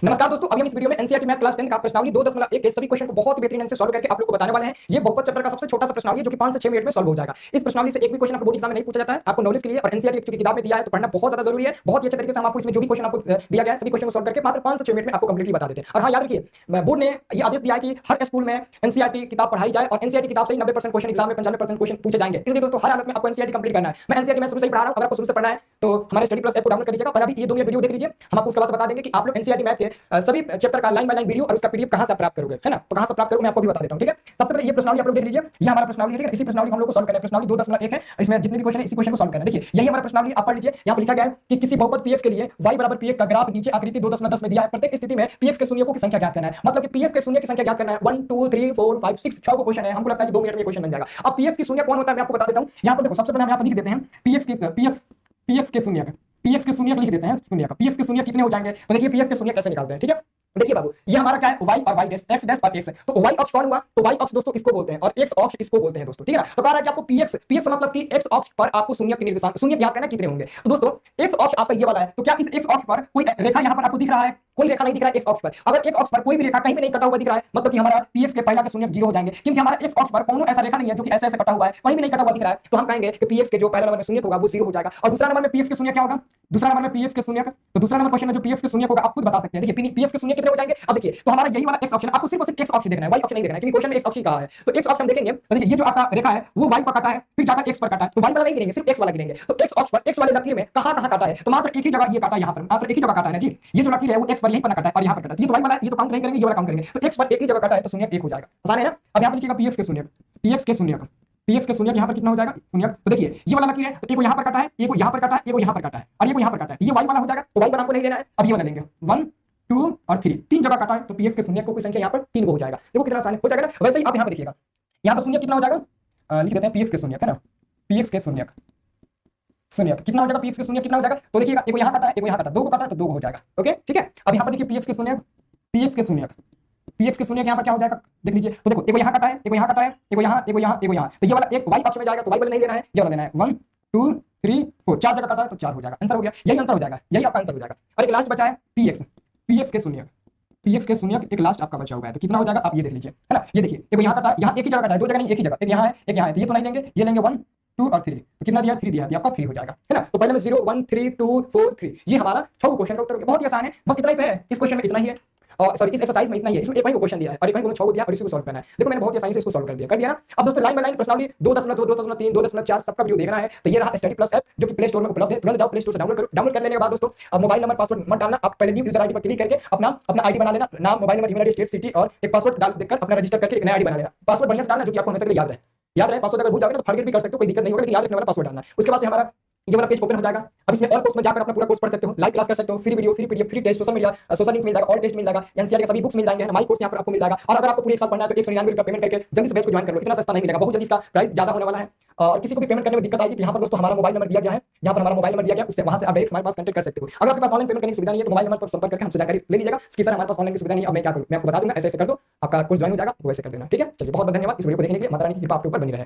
नमस्कार दोस्तों, अभी हम इस वीडियो में एनसीईआरटी मैथ क्लास 10 का प्रश्नावली 2.1 के सभी क्वेश्चन को बहुत बेहतरीन ढंग से सॉल्व करके आप लोग को बताने वाले हैं। ये बहुपद चैप्टर का सबसे छोटा सा प्रश्नावली है जो कि 5 से 6 मिनट में सॉल्व हो जाएगा। इस प्रश्नावली से एक भी क्वेश्चन आपको बोर्ड एग्जाम में नहीं पूछा जाता है, आपको नॉलेज के लिए, और एनसीईआरटी की किताब में दिया है तो पढ़ना बहुत ज्यादा जरूरी है। बहुत ही अच्छे तरीके से हम आपको इसमें जो भी क्वेश्चन आपको दिया गया है सभी क्वेश्चन को सॉल्व करके मात्र 5 से 6 मिनट में आपको कंप्लीटली बता देते हैं। और हाँ, याद रखिए बोर्ड ने ये आदेश दिया है कि हर स्कूल में एनसीईआरटी किताब पढ़ाई जाए और एनसीईआरटी किताब से ही 90% क्वेश्चन एग्जाम में 95% क्वेश्चन पूछे जाएंगे। इसलिए दोस्तों हर हालत में आपको एनसीईआरटी कंप्लीट करना है। मैं एनसीईआरटी में शुरू से ही पढ़ा रहा हूं, अगर आपको शुरू से पढ़ना है तो हमारे स्टडी प्लस ऐप को डाउनलोड कर लीजिएगा और अभी ये 2 मिनट वीडियो देख लीजिए। हम आपको उसके बाद बता देंगे कि आप लोग एनसीईआरटी मैथ के सभी चैप्टर का लाइन बाय लाइन वीडियो और उसका पीडीएफ कहां से प्राप्त करोगे, है ना। तो कहां से प्राप्त करोगे मैं आपको भी बता देता हूं, ठीक है। सबसे पहले ये प्रश्नावली आप लोग देख लीजिए, ये हमारा प्रश्नावली है, ठीक है। इसी प्रश्नावली हम लोग को सॉल्व करना है। प्रश्नावली 2.1 है, इसमें जितने भी क्वेश्चन है इसी क्वेश्चन को सॉल्व करना है। देखिए यही हमारा प्रश्नावली, आप पढ़ लीजिए। यहां पर लिखा गया है कि किसी बहुपद px के लिए y बराबर px का ग्राफ नीचे आकृति 2.10 में दिया है। प्रत्येक स्थिति में px के शून्यों की संख्या ज्ञात करना है। मतलब कि px के शून्य की संख्या ज्ञात करना है। 1 2 3 4 5 6 6 को क्वेश्चन है। हमको लगता है कि 2 मिनट में क्वेश्चन बन जाएगा। अब px की शून्य कौन होता है मैं आपको बता देता हूं। यहां पर देखो, सबसे पहले हम यहां पर लिख देते हैं px के शून्य, px के शून्य लिख देते हैं। शून्य का px के शून्य कितने हो जाएंगे, तो देखिए px के शून्य कैसे निकालते हैं, ठीक है। देखिए बाबू, ये हमारा क्या है, y और y डैश, x डैश और x है। तो y अक्ष कौन हुआ, तो y अक्ष दोस्तों इसको बोलते हैं और x अक्ष इसको बोलते हैं दोस्तों, ठीक है ना। तो कह रहा है कि आपको px मतलब कि x अक्ष पर आपको शून्य के निर्देशांक शून्य ज्ञात करना कितने होंगे। तो दोस्तों x अक्ष आपका ये वाला है, तो क्या इस x अक्ष पर कोई रेखा यहां पर आपको दिख रहा है, कोई रेखा नहीं दिख रहा है x अक्ष पर। अगर x अक्ष पर कोई भी रेखा कहीं भी नहीं कटा हुआ दिख रहा है, मतलब कि हमारा px के पहला के शून्य 0 हो जाएंगे, क्योंकि हमारा x अक्ष पर कोनो ऐसा रेखा नहीं है जो कि ऐसे ऐसे कटा हुआ है, कहीं भी नहीं कटा हुआ दिख रहा है। तो हम कहेंगे कि px के जो पहला नंबर में शून्य होगा वो 0 हो जाएगा। और दूसरा नंबर में px के शून्य क्या होगा, दूसरा नंबर में px के शून्य, तो दूसरा नंबर क्वेश्चन में जो px के शून्य होगा आप खुद बता सकते हैं। देखिए px के शून्य कितने हो जाएंगे। अब देखिए तो हमारा यही वाला x ऑप्शन, आपको सिर्फ और सिर्फ x ऑप्शन देखना है, y ऑप्शन नहीं देखना है, क्योंकि क्वेश्चन में x ऑप्शन कहा है। तो x ऑप्शन देखेंगे तो देखिए ये जो आपका रेखा है वो y पर कटा है, फिर जाकर x पर कटा है, तो y वाला नहीं गिनेंगे, सिर्फ x वाला गिनेंगे। तो x ऑप्शन पर x वाले लकीर में कहां कहां काटा है, तो मात्र एक ही जगह ये काटा है, यहां पर मात्र एक ही जगह काटा है ना जी। ये जो लकीर है वो x पर यहीं पर काटा है और यहां पर काटा है। ये तो y वाला है, ये तो काउंट नहीं करेंगे, ये वाला काउंट करेंगे। तो x पर एक ही जगह काटा है तो शून्य 1 हो जाएगा, आसान है ना। अब यहां पर लिखिएगा px के शून्य, px के शून्य px के शून्य यहाँ पर कितना हो जाएगा शून्य। तो देखिए ये वाला लकीर है, तो एक को यहाँ पर काटा है, एक को यहाँ पर काटा है, एक को यहाँ पर काटा है और एक को यहाँ पर काटा है। ये y वाला हो जाएगा, तो y वाला हमको नहीं लेना है। अब ये वाला लेंगे 1 2 और 3, 3 जगह काटा है, तो px के शून्य को कोई संख्या यहाँ पर 3 को हो जाएगा। देखो कितना आसान हो जाएगा ना। वैसे ही आप यहाँ पर देखिएगा, यहाँ पर शून्य कितना हो जाएगा, लिख देते हैं px के शून्य, है ना। px के शून्य कितना हो जाएगा, px के शून्य कितना हो जाएगा, तो देखिएगा एक को यहाँ काटा है, एक को यहाँ काटा, 2 को काटा है तो 2 हो जाएगा। ओके ठीक है। अब यहाँ पर देखिए px के शून्य यहाँ पर क्या हो जाएगा देख लीजिए। तो देखो एक को यहाँ काटा है, एक को यहाँ काटा है, एक को यहाँ, एक को यहाँ, एक को यहाँ, तो ये वाला एक y अक्ष में जाएगा, तो y वाला नहीं लेना है, ये वाला लेना है। 1 2 3 4, 4 जगह काटा है तो 4 हो जाएगा। आंसर हो गया, यही आंसर हो जाएगा, यही आपका आंसर हो जाएगा। और एक लास्ट बचा है px के शून्य एक लास्ट आपका बचा हुआ है, तो कितना हो जाएगा आप ये देख लीजिए, है ना। ये देखिए एक को यहाँ काटा, यहाँ एक ही जगह काटा है, 2 जगह नहीं, एक ही जगह, एक यहाँ है एक यहाँ है, तो ये तो नहीं लेंगे, ये लेंगे 1 2 और 3, तो कितना दिया 3 दिया, आपका 3 हो जाएगा, है ना। तो पहले में 0 1 3 2 4 3, ये हमारा 6 क्वेश्चन का उत्तर हो गया। बहुत ही आसान है, बस इतना ही पे है, इस क्वेश्चन में इतना ही है, और सॉरी इस एक्सरसाइज में इतना ही है। इसमें एक वही क्वेश्चन दिया है और एक वही 6 दिया और इसी को सॉल्व करना है। देखो मैंने बहुत आसानी से इसको सॉल्व कर दिया ना। अब दोस्तों लाइन बाय लाइन प्रश्नावली 2.2 2.3 2.4 सबका वीडियो देखना है तो ये रहा स्टडी प्लस ऐप जो कि प्ले स्टोर में उपलब्ध है। तुरंत जाओ प्ले स्टोर से डाउनलोड करो। डाउनलोड कर लेने के बाद दोस्तों अब मोबाइल नंबर पासवर्ड मत डालना, आप पहले न्यू यूजर आईडी पर क्लिक करके अपना आईडी बना लेना, नाम mobile number email ID state city और एक पासवर्ड डाल देकर अपना रजिस्टर करके एक नया आईडी बना लेना। पासवर्ड बढ़िया से डालना जो कि आपको हमेशा के लिए याद रहे। पासवर्ड अगर भूल जाओगे तो फॉरगेट भी कर सकते हो, कोई दिक्कत नहीं होगा, लेकिन याद रखने वाला पासवर्ड डालना। उसके बाद से हमारा ये वाला पेज ओपन हो जाएगा। अब इसमें और कोर्स में जाकर अपना पूरा कोर्स पढ़ सकते हो, लाइव क्लास कर सकते हो, free video, free PDF, free test, social media, social link मिल जाएगा, ऑल टेस्ट मिल जाएगा, एनसीईआरटी के सभी बुक्स मिल जाएंगे, माई कोर्स यहाँ पर आपको मिल जाएगा। और अगर आपको पूरी एक साल पढ़ना है तो 199 रुपये पेमेंट करके जल्दी से बैच को ज्वाइन कर लो। इतना सस्ता नहीं मिलेगा, बहुत जल्दी इसका प्राइस ज्यादा होने वाला है। और किसी को भी पेमेंट करने में दिक्कत आएगी तो यहाँ पर दोस्तों हमारा मोबाइल नंबर दिया गया है, यहाँ पर हमारा मोबाइल नंबर दिया गया है, उससे वहां से आप डायरेक्ट हमारे पास कांटेक्ट कर सकते हो। अगर आपके पास ऑनलाइन पेमेंट करने की सुविधा नहीं है तो मोबाइल नंबर पर संपर्क करके हमसे जानकारी ले लीजिएगा कि सर हमारे पास ऑनलाइन की सुविधा नहीं है, अब मैं क्या करूँ, मैं आपको बता दूंगा ऐसे ऐसे कर दो, आपका कोर्स ज्वाइन हो जाएगा, वैसे कर देना, ठीक है। चलिए बहुत बहुत धन्यवाद इस वीडियो को देखने के लिए। माता रानी की कृपा आपके ऊपर बनी रहे।